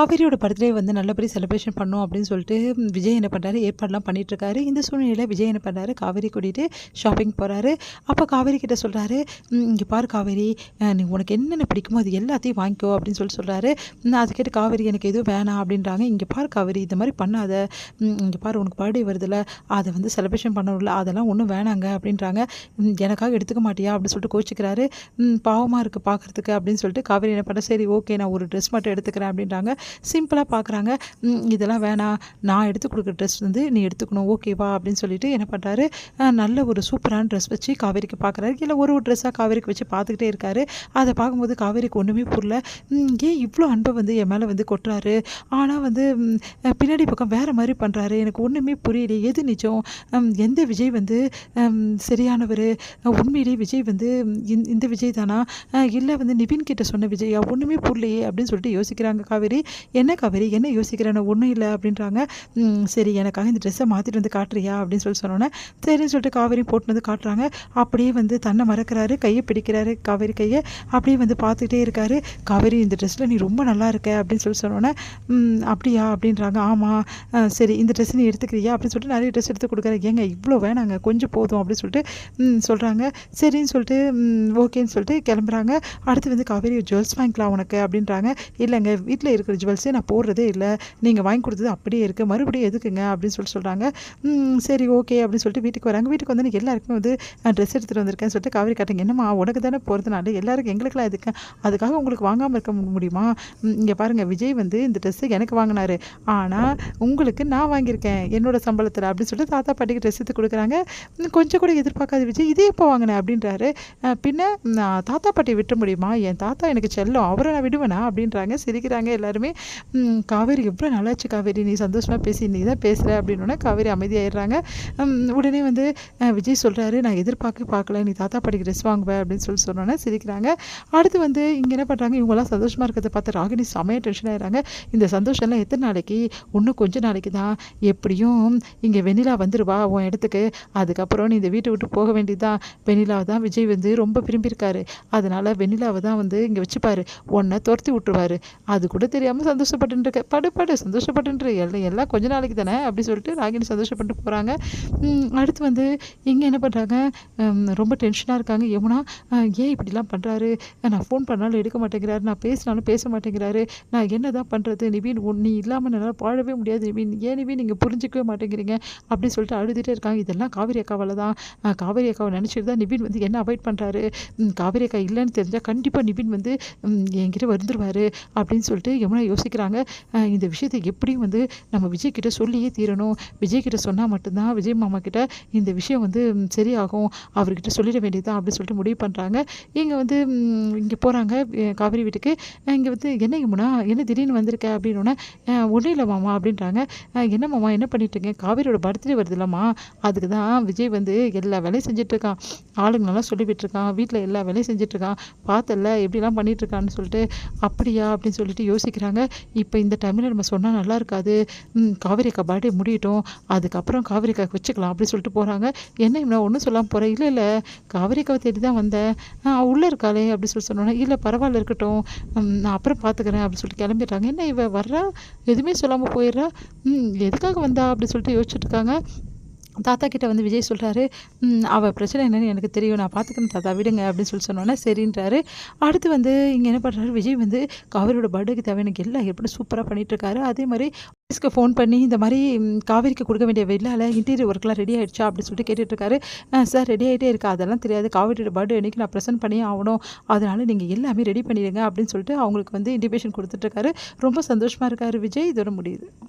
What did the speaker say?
காவேரியோட birthday வந்து நல்லபடியா celebration பண்ணணும் அப்படின்னு சொல்லிட்டு விஜய் என்ன பண்ணுறாரு, ஏற்பாடுலாம் பண்ணிட்டுருக்காரு. இந்த சூழ்நிலையில் விஜய் என்ன பண்ணுறாரு, காவேரி கூட்டிகிட்டு ஷாப்பிங் போகிறாரு. அப்போ காவேரி கிட்ட சொல்கிறாரு, இங்கே பாரு காவேரி, நீ உனக்கு என்னென்ன பிடிக்குமோ அது எல்லாத்தையும் வாங்கிக்கோ அப்படின்னு சொல்கிறாரு. அதை கேட்டு காவேரி எனக்கு எதுவும் வேணாம் அப்படின்றாங்க. இங்கே பாரு காவேரி, இந்த மாதிரி பண்ணாத, இங்கே பாரு உனக்கு பர்த்டே வருதுல்ல, அதை வந்து செலிப்ரேஷன் பண்ணணும்ல, அதெல்லாம் ஒன்றும் வேணாங்க அப்படின்றாங்க. எனக்காக எடுத்துக்க மாட்டியா அப்படின்னு சொல்லிட்டு கோச்சிக்கிறாரு. பாவமாக இருக்குது பார்க்குறதுக்கு அப்படின்னு சொல்லிட்டு காவேரி என்ன பண்ணுறா, சரி ஓகே நான் ஒரு ட்ரெஸ் மட்டும் எடுத்துக்கிறேன் அப்படின்றாங்க. சிம்பிளாக பார்க்குறாங்க. இதெல்லாம் வேணாம், நான் எடுத்து கொடுக்குற ட்ரெஸ் வந்து நீ எடுத்துக்கணும் ஓகேவா அப்படின்னு சொல்லிட்டு என்ன பண்ணுறாரு, நல்ல ஒரு சூப்பரான ட்ரெஸ் வச்சு காவேரிக்கு பார்க்குறாரு. இல்லை ஒரு ட்ரெஸ்ஸாக காவேரிக்கு வச்சு பார்த்துக்கிட்டே இருக்காரு. அதை பார்க்கும்போது காவேரிக்கு ஒன்றுமே புரியல. ஏன் இவ்வளோ அன்பை வந்து என் மேலே வந்து கொட்டுறாரு, ஆனால் வந்து பின்னாடி பக்கம் வேறு மாதிரி பண்ணுறாரு, எனக்கு ஒன்றுமே புரியல, எது நிஜம், எந்த விஜய் வந்து சரியானவர், உண்மையிலேயே விஜய் வந்து இந்த விஜய் தானா, இல்லை வந்து நிவின் கிட்ட சொன்ன விஜயா, ஒன்றுமே புரியலையே அப்படின்னு சொல்லிட்டு யோசிக்கிறாங்க காவேரி. என்ன காவேரி என்ன யோசிக்கிறேன், ஒன்றும் இல்லை அப்படின்றாங்க. சரி எனக்காக இந்த ட்ரெஸ்ஸை மாற்றிட்டு வந்து காட்டுறியா அப்படின்னு சொன்னோன்னே சரின்னு சொல்லிட்டு காவேரி போட்டு வந்து காட்டுறாங்க. அப்படியே வந்து தன்னை மறக்கிறாரு, கையை பிடிக்கிறாரு, காவேரி கையை அப்படியே வந்து பார்த்துக்கிட்டே இருக்காரு. காவேரி இந்த ட்ரெஸ்ஸில் நீ ரொம்ப நல்லா இருக்க அப்படின்னு சொன்னோன்னே அப்படியா அப்படின்றாங்க. ஆமாம் சரி இந்த ட்ரெஸ் நீ எடுத்துக்கிறியா அப்படின்னு சொல்லிட்டு நிறைய ட்ரெஸ் எடுத்து கொடுக்குறாரு. ஏங்க இவ்வளோ வேணாங்க கொஞ்சம் போதும் அப்படின்னு சொல்லிட்டு சொல்கிறாங்க. சரின்னு சொல்லிட்டு ஓகேன்னு சொல்லிட்டு கிளம்புறாங்க. அடுத்து வந்து காவேரி ஜுவல்ஸ் வாங்கிக்கலாம் உனக்கு அப்படின்றாங்க. இல்லைங்க வீட்டில் இருக்கிற ஜுவல்ஸே நான் போடுறதே இல்லை, நீங்கள் வாங்கி கொடுத்தது அப்படியே இருக்குது, மறுபடியும் எதுக்குங்க அப்படின்னு சொல்கிறாங்க. சரி ஓகே அப்படின்னு சொல்லிட்டு வீட்டுக்கு வராங்க. வீட்டுக்கு வந்து எல்லாருக்குமே வந்து ட்ரெஸ் எடுத்துகிட்டு வந்திருக்கேன்னு சொல்லிட்டு காவேரி காட்டுங்க. என்னம்மா உனக்கு தானே போகிறதுனால எல்லாருக்கும் எங்களுக்குலாம் எதுக்கு, அதுக்காக உங்களுக்கு வாங்காமல் இருக்க முடியுமா, இங்கே பாருங்கள் விஜய் வந்து இந்த ட்ரெஸ்ஸு எனக்கு வாங்கினாரு, ஆனால் உங்களுக்கு நான் வாங்கியிருக்கேன் என்னோட சம்பளத்தில் அப்படின்னு சொல்லிட்டு தாத்தா பாட்டிக்கு ட்ரெஸ் எடுத்து கொடுக்குறாங்க. கொஞ்சம் கூட எதிர்பார்க்காத விஜய் இதே எப்போ வாங்கினேன் அப்படின்றாரு. பின்ன நான் தாத்தா பாட்டி விட்ட முடியுமா, என் தாத்தா எனக்கு செல்லம், அவரை நான் விடுவேனா அப்படின்றாங்க. சிரிக்கிறாங்க எல்லாருமே. காவேரி எவ்வளோ நல்லாச்சு காவேரி, நீ சந்தோஷமாக பேசி நீ தான் பேசுகிற அப்படின்னோடனே காவேரி அமைதியாகிடுறாங்க. உடனே வந்து விஜய் சொல்கிறாரு, நான் பார்க்கல நீ தாத்தா பாட்டிக்கு ட்ரெஸ் வாங்குவேன் அப்படின்னு சொன்னோன்னே சிரிக்கிறாங்க. அடுத்து வந்து இங்கே என்ன பண்ணுறாங்க, இவங்களாம் சந்தோஷமாக இருக்கிறத பார்த்து ராகினி செமையாக டென்ஷன் ஆகிடுறாங்க. இந்த சந்தோஷம்லாம் எத்தனை நாளைக்கு, இன்னும் கொஞ்சம் நாளைக்கு தான், எப்படியும் இங்கே வெண்ணிலா வந்துடுவா உன் இடத்துக்கு, அதுக்கப்புறம் நீ இந்த வீட்டை விட்டு போக வேண்டியதுதான். வெண்ணிலாவை தான் விஜய் வந்து ரொம்ப விரும்பியிருக்காரு, அதனால் வெண்ணிலாவை தான் வந்து இங்கே வச்சுப்பாரு, உன்னை துரத்தி விட்டுருவாரு, அது கூட தெரியாமல் சந்தோஷப்பட்டுருக்க, படு சந்தோஷப்பட்டுரு, எல்லாம் கொஞ்ச நாளைக்கு தானே அப்படி சொல்லிட்டு ராகினி சந்தோஷப்பட்டு போகிறாங்க. அடுத்து வந்து இங்கே என்ன பண்ணுறாங்க, ரொம்ப டென்ஷனாக இருக்காங்க. யமுனா ஏன் இப்படிலாம் பண்ணுறாரு, நான் ஃபோன் பண்ணாலும் எடுக்க மாட்டேங்கிறாரு, நான் பேசினாலும் பேச மாட்டேங்கிறாரு, நான் என்ன தான் பண்ணுறது, நிவின் நீ இல்லாமல் என்னால் வாழவே முடியாது நிவின், ஏன் நிவின் நீங்கள் புரிஞ்சிக்கவே மாட்டேங்கிறீங்க அப்படின்னு சொல்லிட்டு அழுதுகிட்டே இருக்காங்க. இதெல்லாம் காவேரி அக்காவால் தான், காவேரி அக்காவை நினச்சிட்டு தான் நிவின் வந்து என்ன அவாய்ட் பண்ணுறாரு, காவேரி அக்கா இல்லைன்னு தெரிஞ்சால் கண்டிப்பாக நிவின் வந்து என்கிட்ட வந்துடுவார் அப்படின்னு சொல்லிட்டு யமுனா யோசிக்கிறாங்க. இந்த விஷயத்தை எப்படியும் வந்து நம்ம விஜய் கிட்ட சொல்லியே தீரணும், விஜய் கிட்ட சொன்னால் மட்டும்தான் விஜய் மாமா கிட்ட இந்த விஷயம் வந்து சரியாகும், அவர்கிட்ட சொல்லிட வேண்டியதுதான் அப்படின்னு சொல்லிட்டு முடிவு பண்ணுறாங்க. இங்கே வந்து இங்கே போகிறாங்க காவேரி வீட்டுக்கு. இங்கே வந்து என்ன யமுனா என்ன திடீர்னு வந்திருக்க அப்படின்னோடனே ஒன்றும் இல்லை மாமா அப்படின்றாங்க. என்ன மாமா என்ன பண்ணிட்டுருக்கேன், காவேரியோட பர்த்டே வருது இல்லைம்மா, அதுக்கு தான் விஜய் வந்து எல்லா வேலையும் செஞ்சிட்ருக்கான், ஆளுங்களெல்லாம் சொல்லி விட்டுருக்கான், வீட்டில் எல்லா வேலையும் செஞ்சிட்ருக்கான், பார்த்தல எப்படிலாம் பண்ணிகிட்ருக்கான்னு சொல்லிட்டு. அப்படியா அப்படின்னு சொல்லிட்டு யோசிக்கிறாங்க. இப்போ இந்த டைமில் நம்ம சொன்னால் நல்லா இருக்காது, காவேரி அக்கா பர்த்டே முடியட்டும், அதுக்கப்புறம் காவேரி அக்கா வச்சுக்கலாம் அப்படின்னு சொல்லிட்டு போகிறாங்க. என்ன இவனா ஒன்றும் சொல்லாமல் போகிறேன், இல்லை காவேரி அக்காவை தேடி தான் வந்தேன், உள்ளே இருக்காளே அப்படின்னு சொல்லி சொன்னோன்னே, இல்லை பரவாயில்ல இருக்கட்டும், நான் அப்புறம் பார்த்துக்கிறேன் அப்படின்னு சொல்லிட்டு கிளம்பிடுறாங்க. என்ன இவ வர்றா எதுவுமே சொல்லாமல் போயிடுறா, எதுக்காக வந்தா அப்படின்னு சொல்லிட்டு யோசிச்சுட்டு இருக்காங்க. தாத்தா கிட்ட வந்து விஜய் சொல்கிறாரு, அவள் பிரச்சனை என்னன்னு எனக்கு தெரியும், நான் பார்த்துக்கணும் தாத்தா விடுங்க அப்படின்னு சொன்னோன்னே சரின்றாரு. அடுத்து வந்து இங்கே என்ன பண்ணுறாரு, விஜய் வந்து காவேரியோட பர்த்டேக்கு தேவையான எல்லாம் எப்படி சூப்பராக பண்ணிகிட்ருக்காரு. அதே மாதிரி ஆஃபீஸ்க்கு ஃபோன் பண்ணி இந்த மாதிரி காவேரிக்கு கொடுக்க வேண்டிய வெளியில் இன்டீரியர் ஒர்க்லாம் ரெடி ஆகிடுச்சா அப்படின்னு சொல்லிட்டு கேட்டுட்ருக்காரு. சார் ரெடி ஆகிட்டே இருக்கா, அதெல்லாம் தெரியாது, காவேரியோட பர்த்டே அன்றைக்கி நான் ப்ரெசென்ட் பண்ணி ஆகணும், அதனால் நீங்கள் எல்லாமே ரெடி பண்ணிடுங்க அப்படின்னு சொல்லிட்டு அவங்களுக்கு வந்து இன்டிமேஷன் கொடுத்துட்ருக்காரு. ரொம்ப சந்தோஷமாக இருக்கார் விஜய். இதோட முடியுது.